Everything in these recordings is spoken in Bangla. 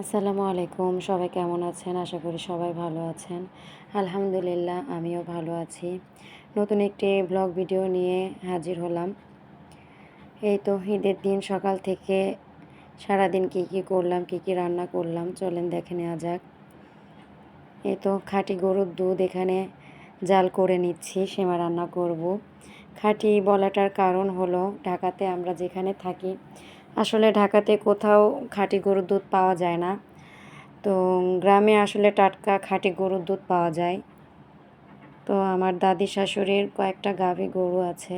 আসসালামু আলাইকুম, সবাই কেমন আছেন? আশা করি সবাই ভালো আছেন। আলহামদুলিল্লাহ আমিও ভালো আছি। নতুন একটি ব্লগ ভিডিও নিয়ে হাজির হলাম। এই তো ঈদের দিন সকাল থেকে সারাদিন কী করলাম, কী রান্না করলাম চলেন দেখে নেওয়া যাক। এই তো খাঁটি গরুর দুধ এখানে জাল করে নিচ্ছি, সেমাই রান্না করব। খাঁটি বলাটার কারণ হলো ঢাকাতে আমরা যেখানে থাকি আসলে ঢাকাতে কোথাও খাঁটি গরুর দুধ পাওয়া যায় না। তো গ্রামে আসলে টাটকা খাঁটি গরুর দুধ পাওয়া যায়। তো আমার দাদি শাশুড়ির কয়েকটা গাভী গরু আছে,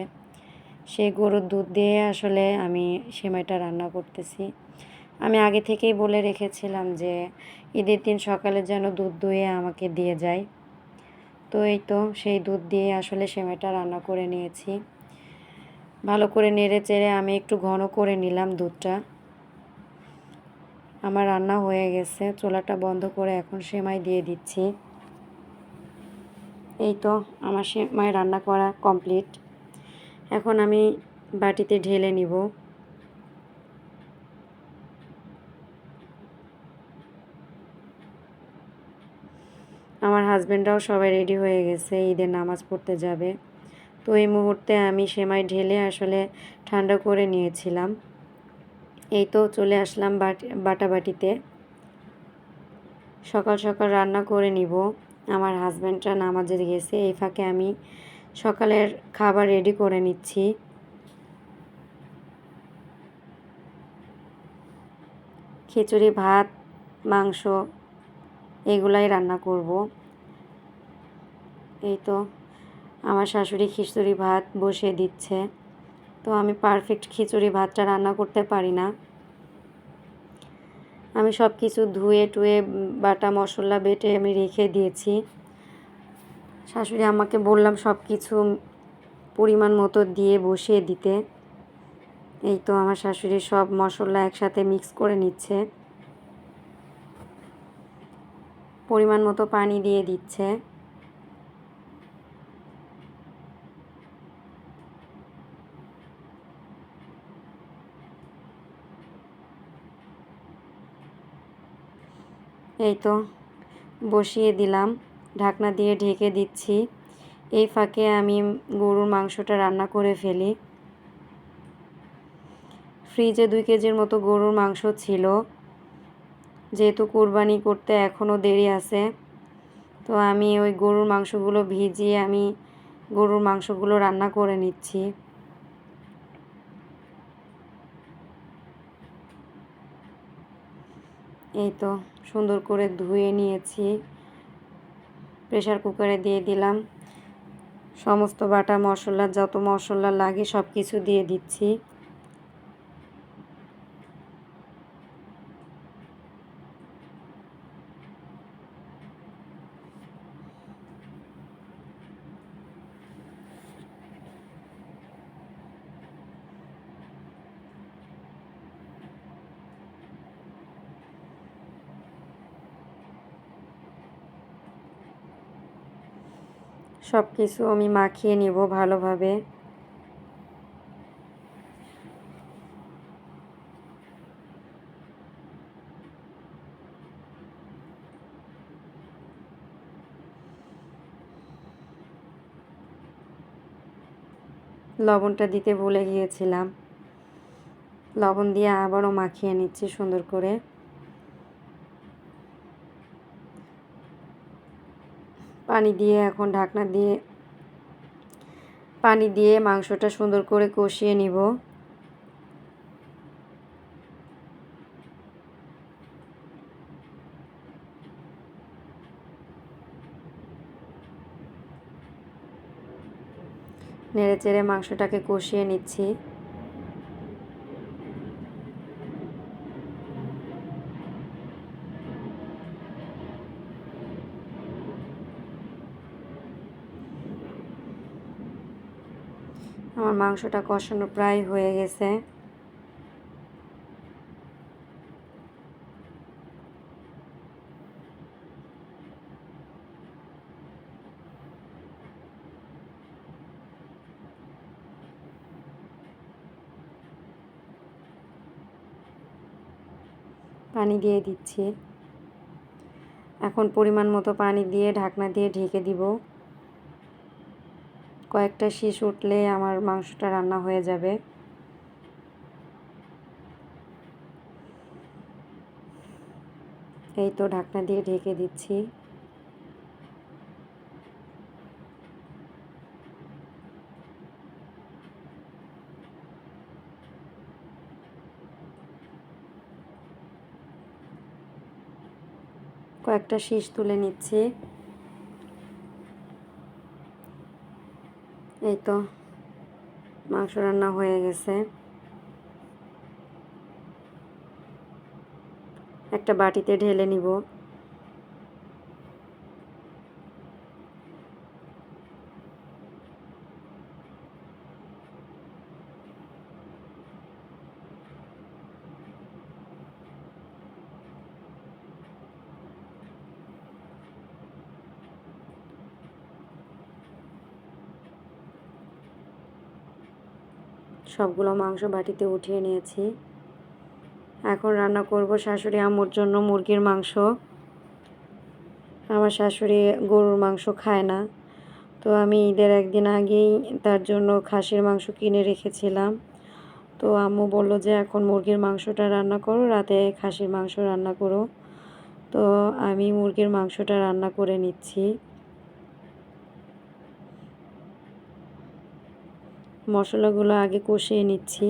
সেই গরুর দুধ দিয়ে আসলে আমি সেমাইটা রান্না করতেছি। আমি আগে থেকেই বলে রেখেছিলাম যে ঈদের দিন সকালে যেন দুধ দুয়ে আমাকে দিয়ে যায়। তো এই তো সেই দুধ দিয়ে আসলে সেমাইটা রান্না করে নিয়েছি। ভালো করে নেড়ে চেড়ে আমি একটু ঘন করে নিলাম দুধটা। আমার রান্না হয়ে গেছে, চুলাটা বন্ধ করে এখন সেমাই দিয়ে দিচ্ছি। এই তো আমার সেমাই রান্না করা কমপ্লিট। এখন আমি বাটিতে ঢেলে নিব। আমার হাজব্যান্ডরাও সবাই রেডি হয়ে গেছে, ঈদের নামাজ পড়তে যাবে। তো এই মুহূর্তে আমি সেমাই ঢেলে আসলে ঠান্ডা করে নিয়েছিলাম। এই তো চলে আসলাম বাটিতে। সকাল সকাল রান্না করে নিব। আমার হাজব্যান্ডরা নামাজে গেছে, এই ফাঁকে আমি সকালের খাবার রেডি করে নিচ্ছি। খিচুড়ি, ভাত, মাংস এগুলাই রান্না করব। এই তো আমার শাশুড়ি খিচুড়ি ভাত বসিয়ে দিচ্ছে। তো আমি পারফেক্ট খিচুড়ি ভাতটা রান্না করতে পারি না। আমি সব কিছু ধুয়ে টুয়ে বাটা মশলা বেটে আমি রেখে দিয়েছি। শাশুড়ি আমাকে বললাম সব কিছু পরিমাণ মতো দিয়ে বসিয়ে দিতে। এই তো আমার শাশুড়ি সব মশলা একসাথে মিক্স করে নিচ্ছে, পরিমাণ মতো পানি দিয়ে দিচ্ছে। এই তো বসিয়ে দিলাম, ঢাকনা দিয়ে ঢেকে দিচ্ছি। এই ফাঁকে আমি গরুর মাংসটা রান্না করে ফেলি। ফ্রিজে 2 কেজির মতো গরুর মাংস ছিল, যেহেতু কুরবানি করতে এখনও দেরি আছে। তো আমি ওই গরুর মাংসগুলো ভিজিয়ে আমি গরুর মাংসগুলো রান্না করে নিচ্ছি। এই তো সুন্দর করে ধুয়ে নিয়েছি, প্রেসার কুকারে দিয়ে দিলাম। সমস্ত বাটা মশলা যত মশলা লাগে সব কিছু দিয়ে দিচ্ছি। সব কিছু আমি মাখিয়ে নেব ভালোভাবে। লবণটা দিতে ভুলে গিয়েছিলাম, লবণ দিয়ে আবারও মাখিয়ে নিচ্ছি সুন্দর করে। পানি দিয়ে এখন ঢাকনা দিয়ে পানি দিয়ে মাংসটা সুন্দর করে কষিয়ে নিব। নেড়ে চেড়ে মাংসটাকে কষিয়ে নিচ্ছি। আমার মাংসটা কষানো প্রায় হয়ে গেছে। পানি দিয়ে দিচ্ছি। এখন পরিমাণ মতো পানি দিয়ে ঢাকনা দিয়ে ঢেকে দিব। কয়েকটা শীষ উঠলে আমার মাংসটা রান্না হয়ে যাবে। এই তো ঢাকনা দিয়ে ঢেকে দিচ্ছি। কয়েকটা শীষ তুলে নিচ্ছি। এই তো মাংস রান্না হয়ে গেছে। একটা বাটিতে ঢেলে নিব। সবগুলো মাংস বাটিতে উঠিয়ে নিয়েছি। এখন রান্না করব শাশুড়ি আম্মুর জন্য মুরগির মাংস। আমার শাশুড়ি গরুর মাংস খায় না, তো আমি ঈদের একদিন আগেই তার জন্য খাসির মাংস কিনে রেখেছিলাম। তো আম্মু বলল যে এখন মুরগির মাংসটা রান্না করো, রাতে খাসির মাংস রান্না করো। তো আমি মুরগির মাংসটা রান্না করে নিচ্ছি। মশলাগুলো আগে কষিয়ে নিচ্ছি।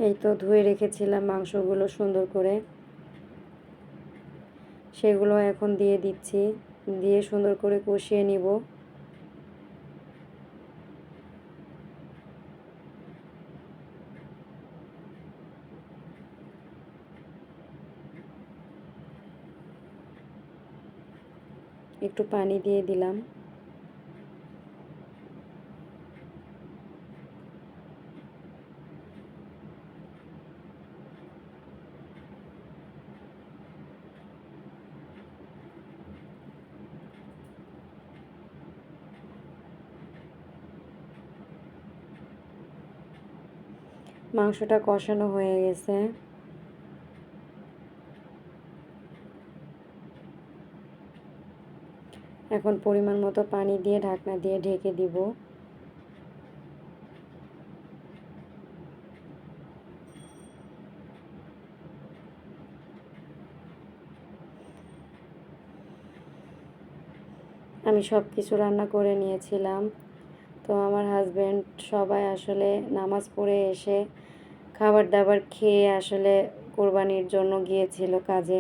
এই তো ধুয়ে রেখেছিলাম মাংসগুলো সুন্দর করে, সেগুলো এখন দিয়ে দিচ্ছি। দিয়ে সুন্দর করে কষিয়ে নিব। একটু পানি দিয়ে দিলাম। মাংসটা কষানো হয়ে গেছে। এখন পরিমাণ মতো পানি দিয়ে ঢাকনা দিয়ে ঢেকে দিব। আমি সব কিছু রান্না করে নিয়েছিলাম। তো আমার হাজব্যান্ড সবাই আসলে নামাজ পড়ে এসে খাবার দাবার খেয়ে আসলে কোরবানির জন্য গিয়েছিল কাজে।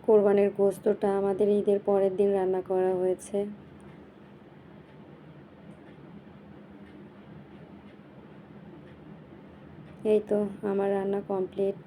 কোরবানির গোস্তটা আমাদের ঈদের পরের দিন রান্না করা হয়েছে। এই তো আমার রান্না কমপ্লিট।